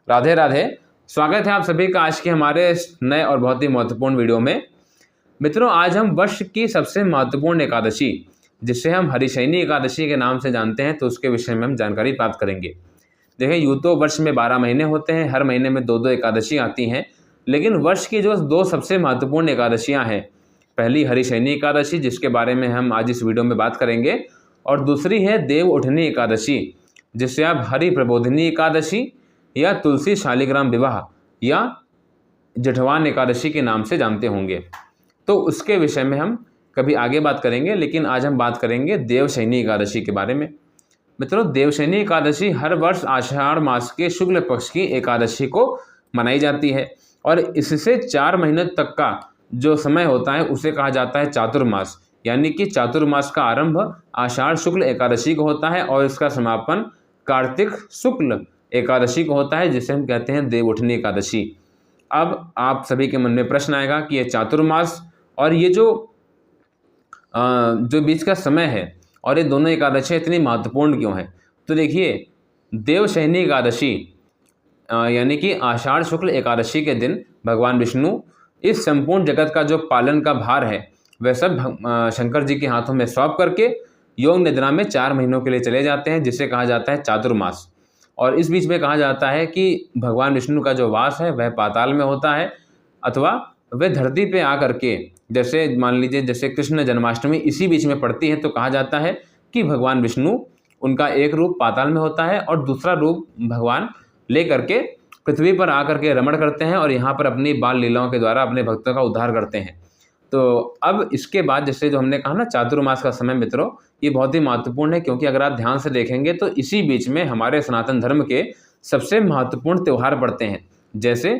राधे राधे। स्वागत है आप सभी का आज के हमारे इस नए और बहुत ही महत्वपूर्ण वीडियो में। मित्रों, आज हम वर्ष की सबसे महत्वपूर्ण एकादशी, जिसे हम हरिशयनी एकादशी के नाम से जानते हैं, तो उसके विषय में हम जानकारी प्राप्त करेंगे। देखिए, यूँ तो वर्ष में 12 महीने होते हैं, हर महीने में 2-2 एकादशी आती हैं, लेकिन वर्ष की जो 2 सबसे महत्वपूर्ण एकादशियाँ हैं, पहली हरिशयनी एकादशी, जिसके बारे में हम आज इस वीडियो में बात करेंगे, और दूसरी है देव उठनी एकादशी, जिसे आप हरि प्रबोधिनी एकादशी या तुलसी शालिग्राम विवाह या जेठवान एकादशी के नाम से जानते होंगे। तो उसके विषय में हम कभी आगे बात करेंगे, लेकिन आज हम बात करेंगे देवशयनी एकादशी के बारे में। मित्रों, देवशयनी एकादशी हर वर्ष आषाढ़ मास के शुक्ल पक्ष की एकादशी को मनाई जाती है और इससे 4 महीने तक का जो समय होता है उसे कहा जाता है चातुर्मास। यानी कि चातुर्मास का आरंभ आषाढ़ शुक्ल एकादशी को होता है और इसका समापन कार्तिक शुक्ल एकादशी को होता है, जिसे हम कहते हैं देव उठनी एकादशी। अब आप सभी के मन में प्रश्न आएगा कि ये चातुर्मास और ये जो बीच का समय है और ये दोनों एकादशियाँ इतनी महत्वपूर्ण क्यों हैं? तो देखिए, देवशयनी एकादशी यानी कि आषाढ़ शुक्ल एकादशी के दिन भगवान विष्णु इस संपूर्ण जगत का जो पालन का भार है वह सब शंकर जी के हाथों में सौंप करके योग निद्रा में 4 महीनों के लिए चले जाते हैं, जिसे कहा जाता है चातुर्मास। और इस बीच में कहा जाता है कि भगवान विष्णु का जो वास है वह पाताल में होता है, अथवा वह धरती पे आकर के, जैसे मान लीजिए जैसे कृष्ण जन्माष्टमी इसी बीच में पड़ती है, तो कहा जाता है कि भगवान विष्णु, उनका एक रूप पाताल में होता है और दूसरा रूप भगवान ले करके पृथ्वी पर आकर के रमण करते हैं और यहाँ पर अपनी बाल लीलाओं के द्वारा अपने भक्तों का उद्धार करते हैं। तो अब इसके बाद जैसे जो हमने कहा ना चातुर्मास का समय, मित्रों ये बहुत ही महत्वपूर्ण है, क्योंकि अगर आप ध्यान से देखेंगे तो इसी बीच में हमारे सनातन धर्म के सबसे महत्वपूर्ण त्यौहार पड़ते हैं। जैसे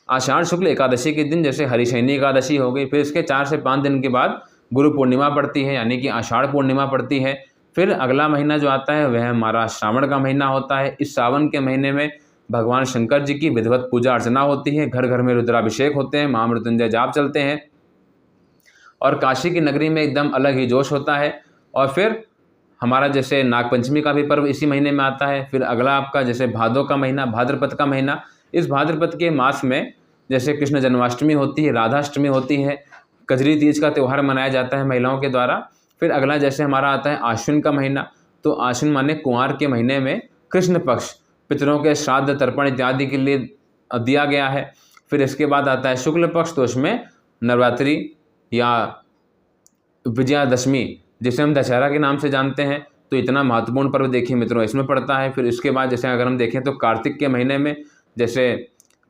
आषाढ़ शुक्ल एकादशी के दिन जैसे हरिशयनी एकादशी हो गई, फिर इसके 4 से 5 दिन के बाद गुरु पूर्णिमा पड़ती है, यानी कि आषाढ़ पूर्णिमा पड़ती है। फिर अगला महीना जो आता है वह हमारा श्रावण का महीना होता है। इस सावन के महीने में भगवान शंकर जी की विधिवत पूजा अर्चना होती है, घर घर में रुद्राभिषेक होते हैं, महामृत्युंजय जाप चलते हैं और काशी की नगरी में एकदम अलग ही जोश होता है। और फिर हमारा जैसे नागपंचमी का भी पर्व इसी महीने में आता है। फिर अगला आपका जैसे भादों का महीना, भाद्रपद का महीना, इस भाद्रपद के मास में जैसे कृष्ण जन्माष्टमी होती है, राधाष्टमी होती है, कजरी तीज का त्यौहार मनाया जाता है महिलाओं के द्वारा। फिर अगला जैसे हमारा आता है आश्विन का महीना, तो आश्विन माने कुंवार के महीने में कृष्ण पक्ष पितरों के श्राद्ध तर्पण इत्यादि के लिए दिया गया है। फिर इसके बाद आता है शुक्ल पक्ष, तो उसमें नवरात्रि या विजयादशमी, जिसे हम दशहरा के नाम से जानते हैं, तो इतना महत्वपूर्ण पर्व देखिए मित्रों इसमें पड़ता है। फिर इसके बाद जैसे अगर हम देखें तो कार्तिक के महीने में जैसे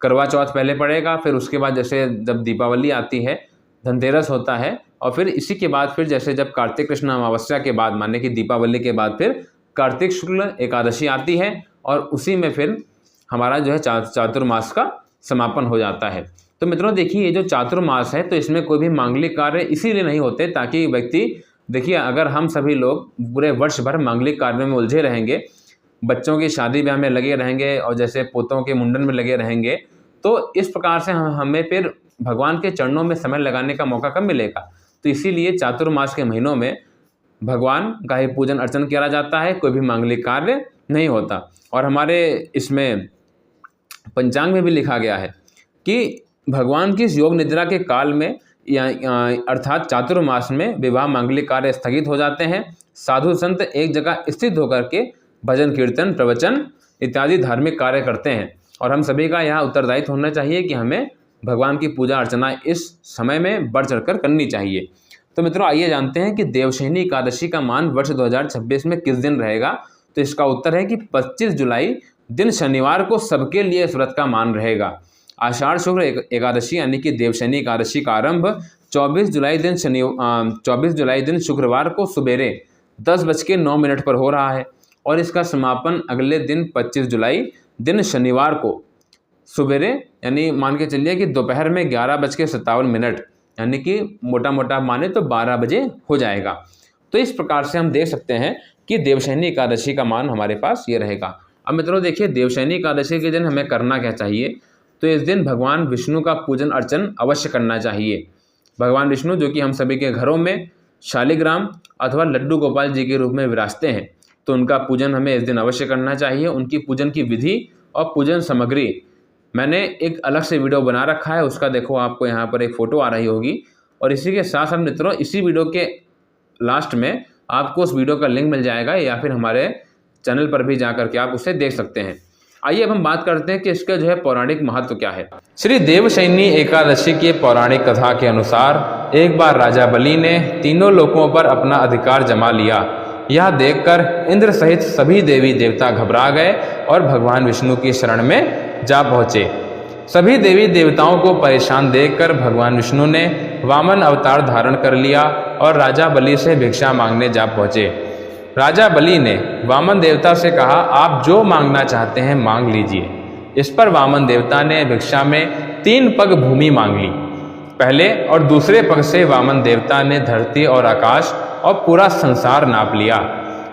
करवा चौथ पहले पड़ेगा, फिर उसके बाद जैसे जब दीपावली आती है, धनतेरस होता है, और फिर इसी के बाद फिर जैसे जब कार्तिक कृष्ण अमावस्या के बाद माने कि दीपावली के बाद फिर कार्तिक शुक्ल एकादशी आती है और उसी में फिर हमारा जो है चातुर्मास का समापन हो जाता है। तो मित्रों देखिए, ये जो चातुर्मास है तो इसमें कोई भी मांगलिक कार्य इसीलिए नहीं होते ताकि व्यक्ति, देखिए अगर हम सभी लोग पूरे वर्ष भर मांगलिक कार्यों में उलझे रहेंगे, बच्चों की शादी ब्याह में लगे रहेंगे और जैसे पोतों के मुंडन में लगे रहेंगे, तो इस प्रकार से हमें फिर भगवान के चरणों में समय लगाने का मौका कब मिलेगा। तो इसीलिए चातुर्मास के महीनों में भगवान का ही पूजन अर्चन किया जाता है, कोई भी मांगलिक कार्य नहीं होता। और हमारे इसमें पंचांग में भी लिखा गया है कि भगवान की इस योग निद्रा के काल में अर्थात चातुर्मास में विवाह मांगलिक कार्य स्थगित हो जाते हैं। साधु संत एक जगह स्थित होकर के भजन कीर्तन प्रवचन इत्यादि धार्मिक कार्य करते हैं और हम सभी का यहाँ उत्तरदायित्व होना चाहिए कि हमें भगवान की पूजा अर्चना इस समय में बढ़ चढ़कर करनी चाहिए। तो मित्रों आइए जानते हैं कि देवशयनी एकादशी का मान वर्ष 2026 में किस दिन रहेगा। तो इसका उत्तर है कि 25 जुलाई दिन शनिवार को सबके लिए इस व्रत का मान रहेगा। आषाढ़ शुक्ल एकादशी यानी कि देवशयनी एकादशी का आरंभ 24 जुलाई दिन शुक्रवार को सुबेरे 10:09 पर हो रहा है और इसका समापन अगले दिन 25 जुलाई दिन शनिवार को सुबेरे, यानी मान के चलिए कि दोपहर में 11:57 यानी कि मोटा मोटा माने तो 12 बजे हो जाएगा। तो इस प्रकार से हम देख सकते हैं कि देवशयनी एकादशी का मान हमारे पास ये रहेगा। अब मित्रों देखिए, देवशयनी एकादशी के दिन हमें करना क्या चाहिए। तो इस दिन भगवान विष्णु का पूजन अर्चन अवश्य करना चाहिए। भगवान विष्णु जो कि हम सभी के घरों में शालिग्राम अथवा लड्डू गोपाल जी के रूप में विराजते हैं, तो उनका पूजन हमें इस दिन अवश्य करना चाहिए। उनकी पूजन की विधि और पूजन सामग्री मैंने एक अलग से वीडियो बना रखा है, उसका देखो आपको यहाँ पर एक फ़ोटो आ रही होगी। और इसी के साथ साथ मित्रों इसी वीडियो के लास्ट में आपको उस वीडियो का लिंक मिल जाएगा, या फिर हमारे चैनल पर भी जा करके आप उसे देख सकते हैं। आइए अब हम बात करते हैं कि इसका जो है पौराणिक महत्व क्या है। श्री देवशयनी एकादशी की पौराणिक कथा के अनुसार एक बार राजा बलि ने तीनों लोकों पर अपना अधिकार जमा लिया। यह देखकर इंद्र सहित सभी देवी देवता घबरा गए और भगवान विष्णु की शरण में जा पहुँचे। सभी देवी देवताओं को परेशान देखकर भगवान विष्णु ने वामन अवतार धारण कर लिया और राजा बलि से भिक्षा मांगने जा पहुँचे। राजा बलि ने वामन देवता से कहा, आप जो मांगना चाहते हैं मांग लीजिए। इस पर वामन देवता ने भिक्षा में 3 पग भूमि मांग ली। पहले और दूसरे पग से वामन देवता ने धरती और आकाश और पूरा संसार नाप लिया।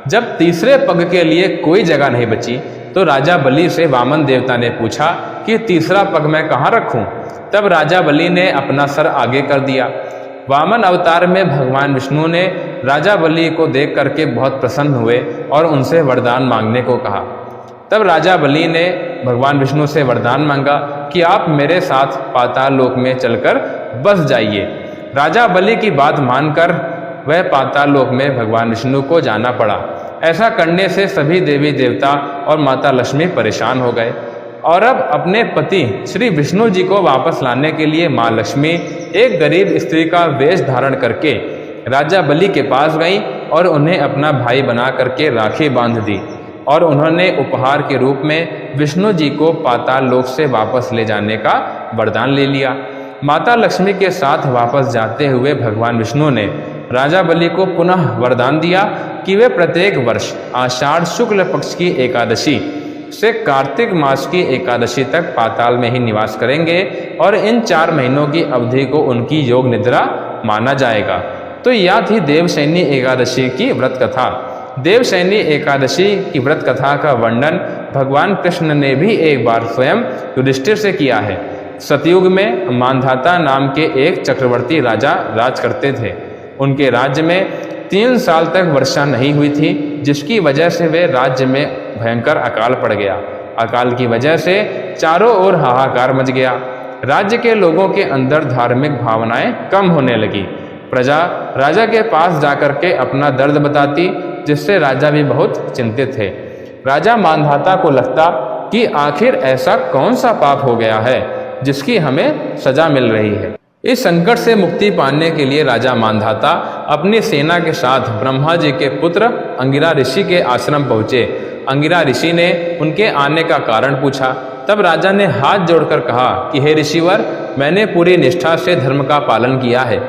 जब तीसरे पग के लिए कोई जगह नहीं बची तो राजा बलि से वामन देवता ने पूछा कि तीसरा पग मैं कहाँ रखूं? तब राजा बलि ने अपना सर आगे कर दिया। वामन अवतार में भगवान विष्णु ने राजा बलि को देख करके बहुत प्रसन्न हुए और उनसे वरदान मांगने को कहा। तब राजा बलि ने भगवान विष्णु से वरदान मांगा कि आप मेरे साथ पाताल लोक में चलकर बस जाइए। राजा बलि की बात मानकर वह पाताल लोक में भगवान विष्णु को जाना पड़ा। ऐसा करने से सभी देवी देवता और माता लक्ष्मी परेशान हो गए और अब अपने पति श्री विष्णु जी को वापस लाने के लिए माँ लक्ष्मी एक गरीब स्त्री का वेश धारण करके राजा बलि के पास गई और उन्हें अपना भाई बना करके राखी बांध दी और उन्होंने उपहार के रूप में विष्णु जी को पाताल लोक से वापस ले जाने का वरदान ले लिया। माता लक्ष्मी के साथ वापस जाते हुए भगवान विष्णु ने राजा बलि को पुनः वरदान दिया कि वे प्रत्येक वर्ष आषाढ़ शुक्ल पक्ष की एकादशी से कार्तिक मास की एकादशी तक पाताल में ही निवास करेंगे और इन 4 महीनों की अवधि को उनकी योग निद्रा माना जाएगा। तो यह थी देवशयनी एकादशी की व्रत कथा। देवशयनी एकादशी की व्रत कथा का वर्णन भगवान कृष्ण ने भी एक बार स्वयं युधिष्ठिर से किया है। सतयुग में मांधाता नाम के एक चक्रवर्ती राजा राज करते थे। उनके राज्य में 3 साल तक वर्षा नहीं हुई थी, जिसकी वजह से वे राज्य में भयंकर अकाल पड़ गया। अकाल की वजह से चारों ओर हाहाकार मच गया। राज्य के लोगों के अंदर धार्मिक भावनाएं कम होने लगी। प्रजा राजा के पास जाकर के अपना दर्द बताती, जिससे राजा भी बहुत चिंतित थे। राजा मांधाता को लगता कि आखिर ऐसा कौन सा पाप हो गया है जिसकी हमें सजा मिल रही है। इस संकट से मुक्ति पाने के लिए राजा मांधाता अपनी सेना के साथ ब्रह्मा जी के पुत्र अंगिरा ऋषि के आश्रम पहुँचे। अंगिरा ऋषि ने उनके आने का कारण पूछा। तब राजा ने हाथ जोड़कर कहा कि हे ऋषिवर, मैंने पूरी निष्ठा से धर्म का पालन किया है,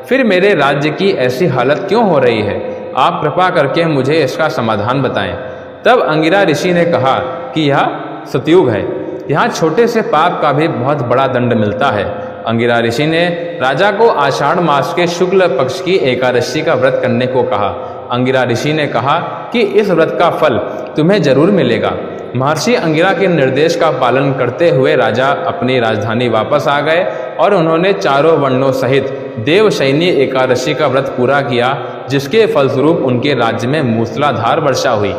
फिर मेरे राज्य की ऐसी हालत क्यों हो रही है? आप कृपा करके मुझे इसका समाधान बताएं। तब अंगिरा ऋषि ने कहा कि यह सतयुग है, यहाँ छोटे से पाप का भी बहुत बड़ा दंड मिलता है। अंगिरा ऋषि ने राजा को आषाढ़ मास के शुक्ल पक्ष की एकादशी का व्रत करने को कहा। अंगिरा ऋषि ने कहा कि इस व्रत का फल तुम्हें जरूर मिलेगा। महर्षि अंगिरा के निर्देश का पालन करते हुए राजा अपनी राजधानी वापस आ गए और उन्होंने चारों वर्णों सहित देवशयनी एकादशी का व्रत पूरा किया, जिसके फलस्वरूप उनके राज्य में मूसलाधार वर्षा हुई,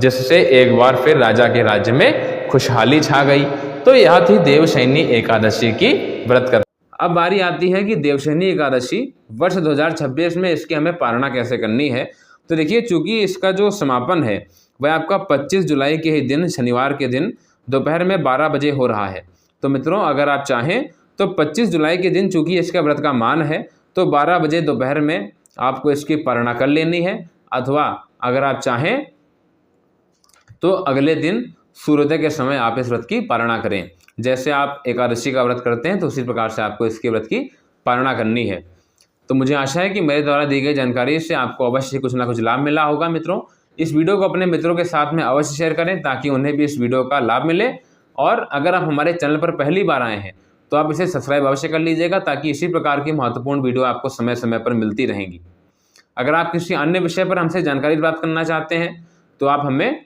जिससे एक बार फिर राजा के राज्य में खुशहाली छा गई। तो यह थी देवशयनी एकादशी की व्रत कथा। अब बारी आती है कि देवशयनी एकादशी वर्ष 2026 में इसकी हमें पालना कैसे करनी है। तो देखिए, चूंकि इसका जो समापन है वह आपका 25 जुलाई के ही दिन, शनिवार के दिन दोपहर में 12 बजे हो रहा है। तो मित्रों, अगर आप चाहें तो 25 जुलाई के दिन चूंकि इसका व्रत का मान है तो 12 बजे दोपहर में आपको इसकी पालना कर लेनी है, अथवा अगर आप चाहें तो अगले दिन सूर्योदय के समय आप इस व्रत की पालना करें। जैसे आप एकादशी का व्रत करते हैं तो उसी प्रकार से आपको इसके व्रत की पालना करनी है। तो मुझे आशा है कि मेरे द्वारा दी गई जानकारी से आपको अवश्य कुछ ना कुछ लाभ मिला होगा। मित्रों, इस वीडियो को अपने मित्रों के साथ में अवश्य शेयर करें ताकि उन्हें भी इस वीडियो का लाभ मिले। और अगर आप हमारे चैनल पर पहली बार आए हैं तो आप इसे सब्सक्राइब अवश्य कर लीजिएगा, ताकि इसी प्रकार की महत्वपूर्ण वीडियो आपको समय समय पर मिलती रहेंगी। अगर आप किसी अन्य विषय पर हमसे जानकारी प्राप्त करना चाहते हैं तो आप हमें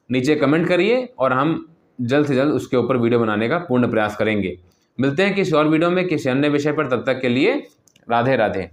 नीचे कमेंट करिए और हम जल्द से जल्द उसके ऊपर वीडियो बनाने का पूर्ण प्रयास करेंगे। मिलते हैं किसी और वीडियो में किसी अन्य विषय पर, तब तक के लिए राधे राधे।